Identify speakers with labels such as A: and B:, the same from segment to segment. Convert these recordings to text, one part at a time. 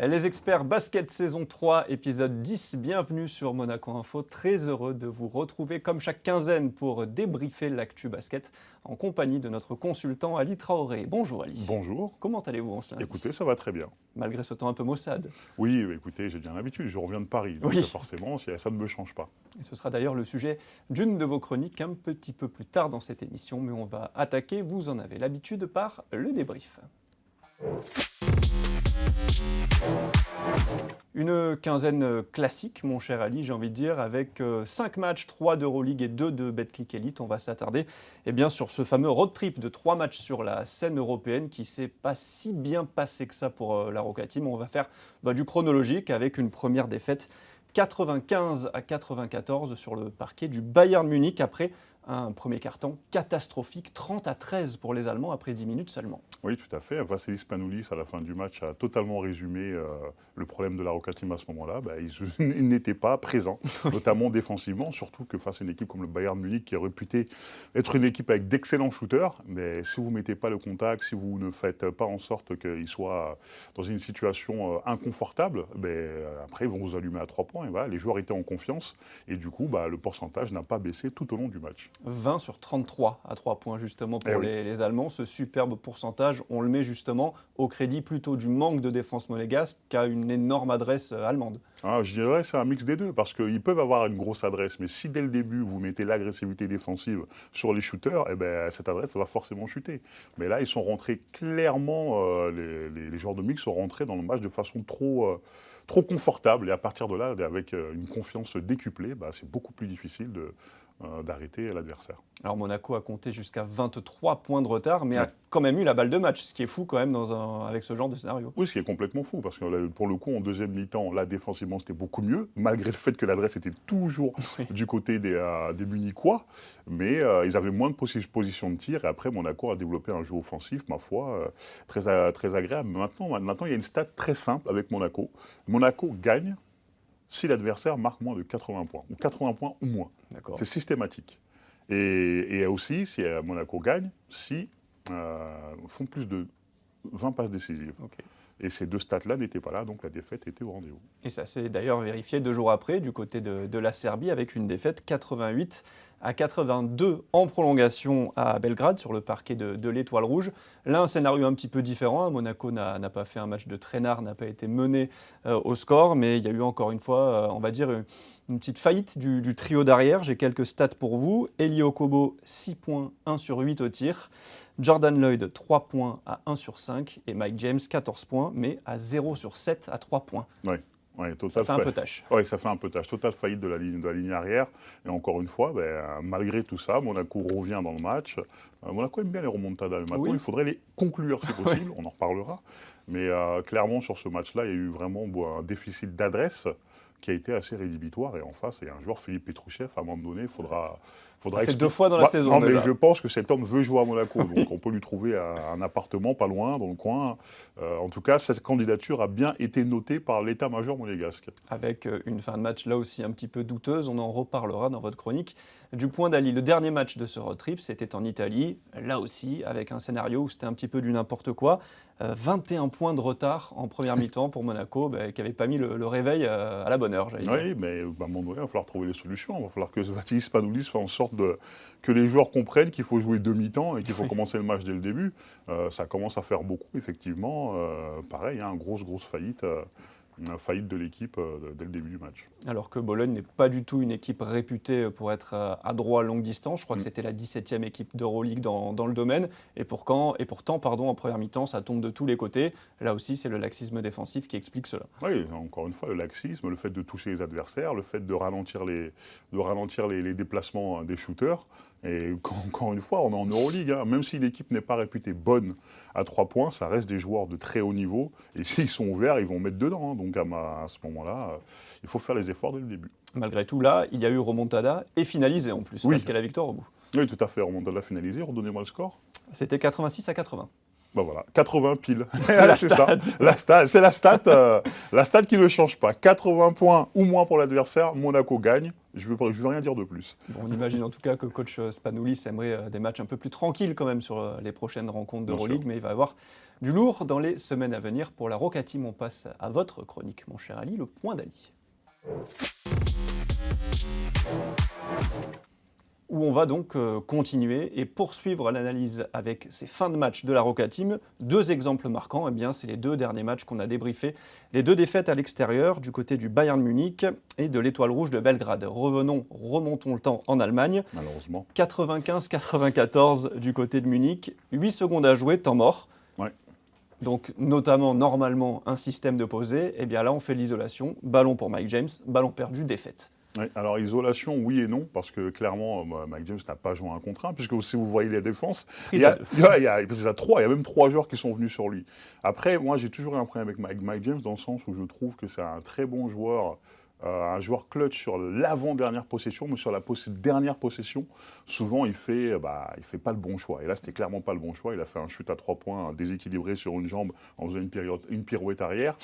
A: Les experts basket saison 3, épisode 10, bienvenue sur Monaco Info. Très heureux de vous retrouver comme chaque quinzaine pour débriefer l'actu basket en compagnie de notre consultant Ali Traoré. Bonjour Ali.
B: Bonjour.
A: Comment allez-vous en ce lundi ?
B: Écoutez, ça va très bien.
A: Malgré ce temps un peu maussade.
B: Oui, écoutez, j'ai bien l'habitude, je reviens de Paris, donc
A: Oui.
B: forcément, ça ne me change pas.
A: Et ce sera d'ailleurs le sujet d'une de vos chroniques un petit peu plus tard dans cette émission, mais on va attaquer, vous en avez l'habitude, par le débrief. Une quinzaine classique, mon cher Ali, j'ai envie de dire, avec 5 matchs, 3 d'Euroleague et 2 de Betclic Elite. On va s'attarder sur ce fameux road trip de 3 matchs sur la scène européenne qui s'est pas si bien passé que ça pour la Roca Team. On va faire du chronologique avec une première défaite 95-94 sur le parquet du Bayern Munich après un premier quart-temps catastrophique, 30-13 pour les Allemands après 10 minutes seulement.
B: Oui, tout à fait. Vassilis Spanoulis, à la fin du match, a totalement résumé le problème de la Roca Team à ce moment-là. Ils n'étaient pas présents, notamment défensivement, surtout que face à une équipe comme le Bayern Munich qui est réputée être une équipe avec d'excellents shooters. Mais si vous ne mettez pas le contact, si vous ne faites pas en sorte qu'ils soient dans une situation inconfortable, après ils vont vous allumer à 3 points. Et voilà, les joueurs étaient en confiance et du coup, le pourcentage n'a pas baissé tout au long du match.
A: 20 sur 33 à 3 points justement pour les Allemands. Ce superbe pourcentage, on le met justement au crédit plutôt du manque de défense monégasque qu'à une énorme adresse allemande.
B: Je dirais que c'est un mix des deux, parce qu'ils peuvent avoir une grosse adresse, mais si dès le début vous mettez l'agressivité défensive sur les shooters, cette adresse va forcément chuter. Mais là, ils sont rentrés clairement, les joueurs de mix sont rentrés dans le match de façon trop confortable, et à partir de là, avec une confiance décuplée, c'est beaucoup plus difficile d'arrêter l'adversaire.
A: Alors Monaco a compté jusqu'à 23 points de retard, mais a quand même eu la balle de match, ce qui est fou quand même avec ce genre de scénario.
B: Oui, ce qui est complètement fou, parce que pour le coup, en deuxième mi-temps, là, défensivement, c'était beaucoup mieux, malgré le fait que l'adresse était toujours du côté des Munichois, mais ils avaient moins de positions de tir, et après, Monaco a développé un jeu offensif, ma foi, très agréable. Maintenant, il y a une stat très simple avec Monaco. Monaco gagne si l'adversaire marque moins de 80 points, ou 80 points ou moins.
A: D'accord.
B: C'est systématique. Et aussi, si Monaco gagne, si font plus de 20 passes décisives.
A: Okay.
B: Et ces deux stats-là n'étaient pas là, donc la défaite était au rendez-vous.
A: Et ça s'est d'ailleurs vérifié 2 jours après, du côté de la Serbie, avec une défaite 88-82 en prolongation à Belgrade, sur le parquet de l'Étoile Rouge. Là, un scénario un petit peu différent. Monaco n'a pas fait un match de traînard, n'a pas été mené au score, mais il y a eu encore une fois, on va dire, une petite faillite du trio d'arrière. J'ai quelques stats pour vous. Eli Okobo, 6 points, 1 sur 8 au tir. Jordan Lloyd, 3 points à 1 sur 5. Et Mike James, 14 points, mais à 0 sur 7 à 3 points.
B: Oui, total.
A: Ça fait un peu tâche.
B: Oui, ça fait un peu tâche. Totale faillite de la ligne arrière. Et encore une fois, malgré tout ça, Monaco revient dans le match. Monaco aime bien les remontadas. Maintenant, il faudrait les conclure si possible. On en reparlera. Mais clairement, sur ce match-là, il y a eu vraiment un déficit d'adresse qui a été assez rédhibitoire. Et en face, il y a un joueur, Philippe Petrouchev, à un moment donné, faudra
A: ça fait 2 fois dans la saison.
B: Non, mais je pense que cet homme veut jouer à Monaco. Donc on peut lui trouver un appartement pas loin, dans le coin. En tout cas, cette candidature a bien été notée par l'état-major monégasque.
A: Avec une fin de match là aussi un petit peu douteuse, on en reparlera dans votre chronique du point d'Ali. Le dernier match de ce road trip, c'était en Italie, là aussi avec un scénario où c'était un petit peu du n'importe quoi. 21 points de retard en première mi-temps pour Monaco, qui n'avait pas mis le réveil à la bonne heure, j'allais dire.
B: Oui, mais à un moment donné, il va falloir trouver les solutions. Il va falloir que Vassilis Spanoulis fasse en sorte que les joueurs comprennent qu'il faut jouer demi-temps et qu'il faut commencer le match dès le début. Ça commence à faire beaucoup, effectivement. Pareil, grosse faillite. Faillite de l'équipe dès le début du match.
A: Alors que Bologne n'est pas du tout une équipe réputée pour être à droit à longue distance. Je crois que c'était la 17e équipe d'Euroleague dans le domaine. Et pourtant, en première mi-temps, ça tombe de tous les côtés. Là aussi, c'est le laxisme défensif qui explique cela.
B: Oui, encore une fois, le laxisme, le fait de toucher les adversaires, le fait de ralentir les déplacements des shooters. Et encore une fois, on est en Euroleague. Même si l'équipe n'est pas réputée bonne à 3 points, ça reste des joueurs de très haut niveau. Et s'ils sont ouverts, ils vont mettre dedans. Donc à ce moment-là, il faut faire les efforts dès le début.
A: Malgré tout, là, il y a eu remontada et finalisé en plus, parce qu'il y a la victoire au bout.
B: Oui, tout à fait, remontada finalisé. Redonnez-moi le score.
A: C'était 86-80.
B: Voilà, 80 piles.
A: C'est ça.
B: C'est la stat qui ne change pas. 80 points ou moins pour l'adversaire, Monaco gagne. Je veux rien dire de plus.
A: Bon, on imagine en tout cas que coach Spanoulis aimerait des matchs un peu plus tranquilles quand même sur les prochaines rencontres d'Euroleague, mais il va y avoir du lourd dans les semaines à venir. Pour la Roca Team, on passe à votre chronique, mon cher Ali, le point d'Ali. Où on va donc continuer et poursuivre l'analyse avec ces fins de match de la Roca Team. 2 exemples marquants, eh bien, c'est les 2 derniers matchs qu'on a débriefés. Les 2 défaites à l'extérieur, du côté du Bayern Munich et de l'Étoile Rouge de Belgrade. Remontons le temps en Allemagne.
B: Malheureusement.
A: 95-94 du côté de Munich. 8 secondes à jouer, temps mort.
B: Ouais.
A: Donc, notamment, normalement, un système de posée. Et bien là, on fait l'isolation. Ballon pour Mike James, ballon perdu, défaite.
B: Oui, alors isolation, oui et non, parce que clairement, Mike James n'a pas joué un contre 1, puisque si vous voyez les défenses, il y a 3, il y a même 3 joueurs qui sont venus sur lui. Après, moi j'ai toujours eu un problème avec Mike James, dans le sens où je trouve que c'est un très bon joueur, un joueur clutch sur l'avant-dernière possession, mais sur la dernière possession, souvent il fait pas le bon choix. Et là, c'était clairement pas le bon choix. Il a fait un shoot à 3 points déséquilibré sur une jambe en faisant une pirouette arrière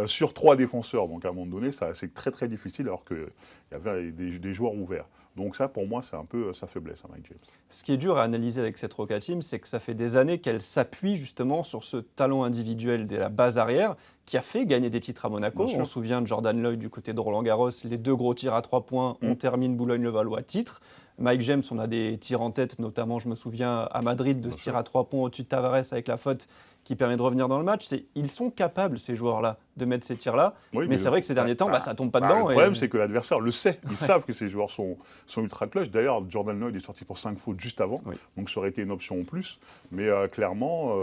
B: sur 3 défenseurs. Donc à un moment donné, c'est très très difficile, alors qu'il y avait des joueurs ouverts. Donc ça, pour moi, c'est un peu sa faiblesse, Mike James.
A: Ce qui est dur à analyser avec cette Roca Team, c'est que ça fait des années qu'elle s'appuie justement sur ce talent individuel de la base arrière qui a fait gagner des titres à Monaco. On se souvient de Jordan Lloyd du côté de Roland-Garros, les 2 gros tirs à 3 points, on termine Boulogne-le-Valois titre. Mike James, on a des tirs en tête, notamment je me souviens à Madrid de ce tir à 3 points au-dessus de Tavares avec la faute qui permet de revenir dans le match. Ils sont capables, ces joueurs-là, de mettre ces tirs-là. Oui, mais c'est vrai que ces derniers temps, ça ne tombe pas dedans.
B: Le problème, c'est que l'adversaire le sait. Ils savent que ces joueurs sont ultra clutch. D'ailleurs, Jordan Lloyd est sorti pour 5 fautes juste avant. Oui. Donc ça aurait été une option en plus. Mais clairement,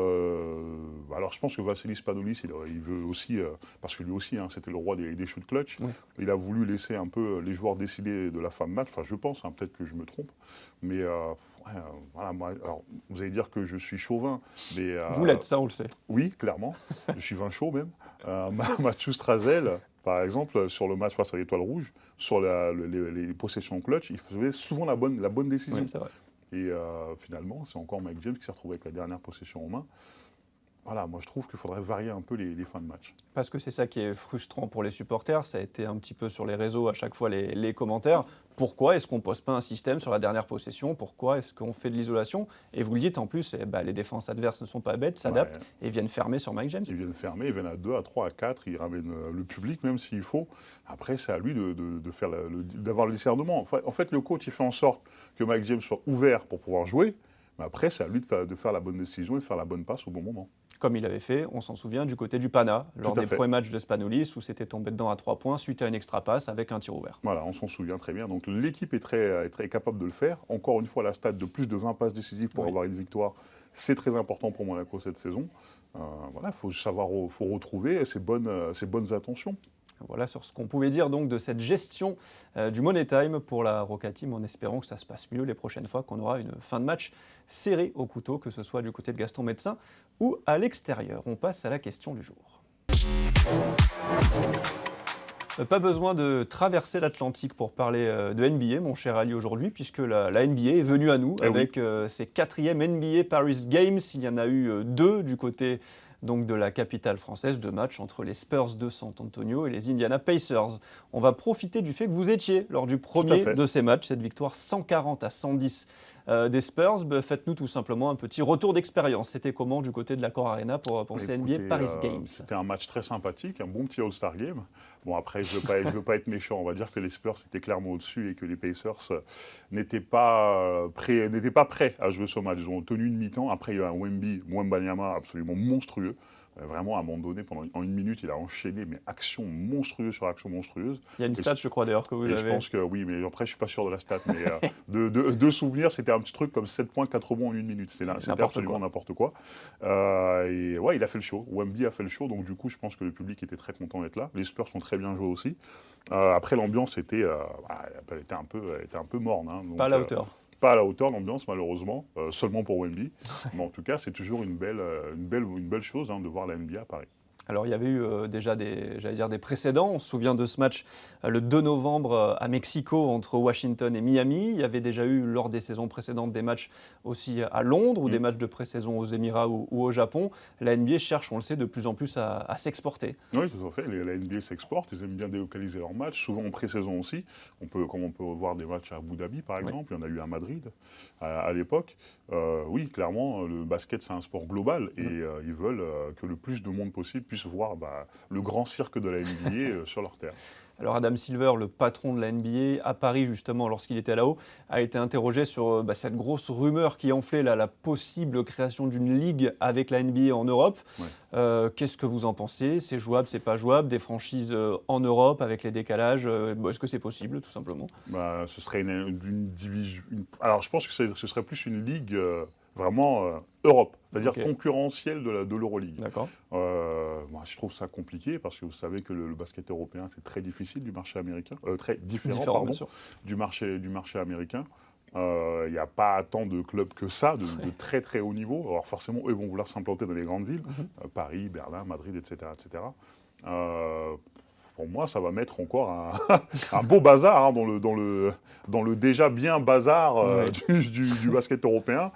B: alors je pense que Vassilis Spanoulis, il veut aussi, parce que lui aussi, c'était le roi des shoots clutch, il a voulu laisser un peu les joueurs décider de la fin de match. Enfin, je pense, peut-être que je me trompe. Mais voilà, moi, alors, vous allez dire que je suis chauvin, mais...
A: vous l'êtes, ça on le sait.
B: Oui, clairement. Je suis vin chaud même. Mathieu Strazel, par exemple, sur le match face à l'Étoile Rouge, sur les possessions clutch, il faisait souvent la bonne décision.
A: Oui, c'est vrai.
B: Et finalement, c'est encore Mike James qui s'est retrouvé avec la dernière possession en main. Voilà, moi je trouve qu'il faudrait varier un peu les fins de match.
A: Parce que c'est ça qui est frustrant pour les supporters, ça a été un petit peu sur les réseaux à chaque fois les commentaires. Pourquoi est-ce qu'on ne pose pas un système sur la dernière possession? Pourquoi est-ce qu'on fait de l'isolation? Et vous le dites en plus, les défenses adverses ne sont pas bêtes, s'adaptent et viennent fermer sur Mike James.
B: Ils viennent fermer, ils viennent à 2, à 3, à 4, ils ramènent le public même s'il faut. Après, c'est à lui d'avoir le discernement. En fait, le coach il fait en sorte que Mike James soit ouvert pour pouvoir jouer, mais après, c'est à lui de faire la bonne décision et de faire la bonne passe au bon moment.
A: Comme il avait fait, on s'en souvient, du côté du Pana, lors des premiers matchs de Spanoulis, où c'était tombé dedans à 3 points suite à une extra passe avec un tir ouvert.
B: Voilà, on s'en souvient très bien. Donc l'équipe est très capable de le faire. Encore une fois, la stat de plus de 20 passes décisives pour avoir une victoire, c'est très important pour Monaco cette saison. Voilà, il faut retrouver ces bonnes intentions.
A: Voilà sur ce qu'on pouvait dire donc de cette gestion du Money Time pour la Roca Team, en espérant que ça se passe mieux les prochaines fois, qu'on aura une fin de match serrée au couteau, que ce soit du côté de Gaston Médecin ou à l'extérieur. On passe à la question du jour. Pas besoin de traverser l'Atlantique pour parler de NBA, mon cher Ali, aujourd'hui, puisque la NBA est venue à nous avec ses 4e NBA Paris Games. Il y en a eu 2 du côté donc de la capitale française, 2 matchs entre les Spurs de San Antonio et les Indiana Pacers. On va profiter du fait que vous étiez lors du premier de ces matchs, cette victoire 140-110 des Spurs. Faites-nous tout simplement un petit retour d'expérience. C'était comment du côté de l'Accor Arena pour ces NBA Paris Games?
B: C'était un match très sympathique, un bon petit All-Star Game. Bon, après, je veux pas être méchant. On va dire que les Spurs étaient clairement au-dessus et que les Pacers n'étaient pas prêts à jouer ce match. Ils ont tenu une mi-temps. Après, il y a un Wembanyama absolument monstrueux. Vraiment, à un moment donné, en une minute, il a enchaîné action monstrueuse sur action monstrueuse.
A: Il y a une stat, je crois d'ailleurs, que vous avez.
B: Je pense que oui, mais après, je ne suis pas sûr de la stat. Mais de souvenir, c'était un petit truc comme 7 points, 4 rebonds en une minute. C'était absolument n'importe quoi. Et ouais, il a fait le show. Wemby a fait le show. Donc, du coup, je pense que le public était très content d'être là. Les Spurs sont très bien joués aussi. Après, l'ambiance était un peu morne. Donc,
A: pas à la hauteur.
B: Pas à la hauteur, l'ambiance, malheureusement, seulement pour Wemby. Mais en tout cas, c'est toujours une belle chose de voir la NBA à Paris.
A: Alors, il y avait eu déjà des précédents. On se souvient de ce match le 2 novembre à Mexico entre Washington et Miami. Il y avait déjà eu, lors des saisons précédentes, des matchs aussi à Londres ou des matchs de pré-saison aux Émirats ou au Japon. La NBA cherche, on le sait, de plus en plus à s'exporter.
B: Oui, tout à fait. La NBA s'exporte, ils aiment bien délocaliser leurs matchs, souvent en pré-saison aussi. Comme on peut voir des matchs à Abu Dhabi, par exemple, il y en a eu à Madrid à l'époque. Oui, clairement, le basket, c'est un sport global et ils veulent que le plus de monde possible puisse voir le grand cirque de la NBA sur leur terre.
A: Alors Adam Silver, le patron de la NBA, à Paris justement, lorsqu'il était là-haut, a été interrogé sur cette grosse rumeur qui enflait la possible création d'une ligue avec la NBA en Europe.
B: Ouais.
A: Qu'est-ce que vous en pensez? C'est jouable, c'est pas jouable? Des franchises en Europe avec les décalages, est-ce que c'est possible tout simplement?
B: Ce serait une division. Alors je pense que ce serait plus une ligue vraiment Europe, c'est-à-dire concurrentielle de l'Euroleague.
A: D'accord.
B: Moi, je trouve ça compliqué parce que vous savez que le basket européen, c'est très difficile du marché américain, très différent pardon, du marché américain. Il n'y a pas tant de clubs que ça, de très très haut niveau. Alors forcément, eux vont vouloir s'implanter dans les grandes villes, Paris, Berlin, Madrid, etc. etc. Pour moi, ça va mettre encore un beau bazar dans le déjà bien bazar du basket européen.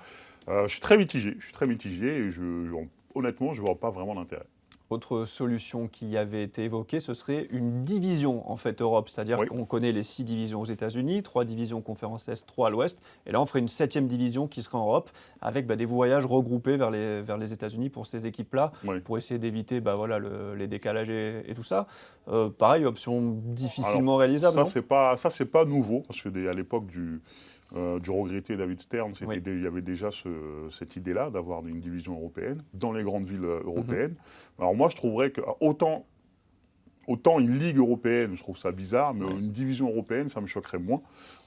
B: Je suis très mitigé, et honnêtement, je ne vois pas vraiment l'intérêt.
A: Autre solution qui avait été évoquée, ce serait une division en fait Europe, c'est-à-dire qu'on connaît les 6 divisions aux États-Unis, 3 divisions conférence Est, 3 à l'Ouest, et là on ferait une 7e division qui serait en Europe, avec des voyages regroupés vers les États-Unis pour ces équipes-là, pour essayer d'éviter les décalages et tout ça. Pareil, option difficilement réalisable.
B: Ça c'est pas nouveau, parce que à l'époque du regretté David Stern, il y avait déjà cette idée-là d'avoir une division européenne dans les grandes villes européennes. Alors moi, je trouverais que autant une ligue européenne, je trouve ça bizarre, mais une division européenne, ça me choquerait moins,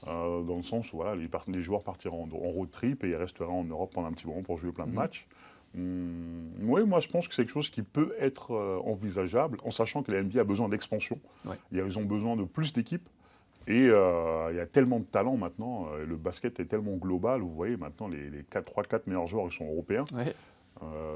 B: dans le sens où les joueurs partiraient en road trip et ils resteraient en Europe pendant un petit moment pour jouer plein de matchs. Oui, moi je pense que c'est quelque chose qui peut être envisageable, en sachant que la NBA a besoin d'expansion. Ils ont besoin de plus d'équipes. Et il y a tellement de talent maintenant, le basket est tellement global, vous voyez maintenant les 3-4 meilleurs joueurs ils sont européens,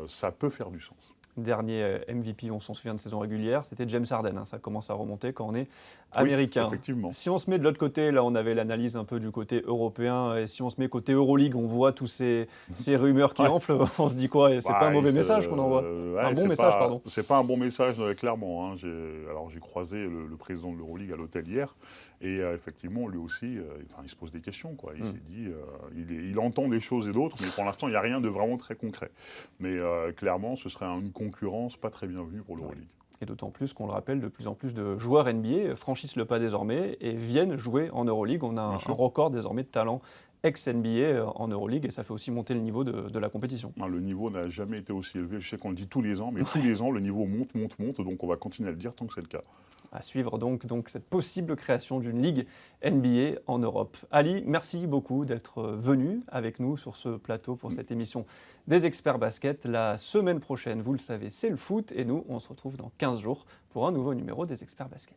B: ça peut faire du sens.
A: Dernier MVP, on s'en souvient de saison régulière, c'était James Harden. Ça commence à remonter quand on est américain.
B: Effectivement.
A: Si on se met de l'autre côté, là on avait l'analyse un peu du côté européen, et si on se met côté Euroleague, on voit tous ces rumeurs qui enflent, on se dit quoi? C'est pas un mauvais message qu'on envoie? Un bon message, pardon.
B: C'est pas un bon message, clairement. J'ai croisé le président de l'Euroleague à l'hôtel hier, et effectivement, lui aussi, il se pose des questions. Il s'est dit, il entend des choses et d'autres, mais pour l'instant, il n'y a rien de vraiment très concret. Mais clairement, ce serait une concurrence pas très bienvenue pour l'Euroleague.
A: Et d'autant plus qu'on le rappelle, de plus en plus de joueurs NBA franchissent le pas désormais et viennent jouer en Euroleague. On a un record désormais de talent ex-NBA en Euroleague et ça fait aussi monter le niveau de la compétition.
B: Le niveau n'a jamais été aussi élevé. Je sais qu'on le dit tous les ans, mais tous les ans, le niveau monte. Donc on va continuer à le dire tant que c'est le cas.
A: À suivre donc cette possible création d'une ligue NBA en Europe. Ali, merci beaucoup d'être venu avec nous sur ce plateau pour cette émission des Experts Basket. La semaine prochaine, vous le savez, c'est le foot et nous, on se retrouve dans 15 jours pour un nouveau numéro des Experts Basket.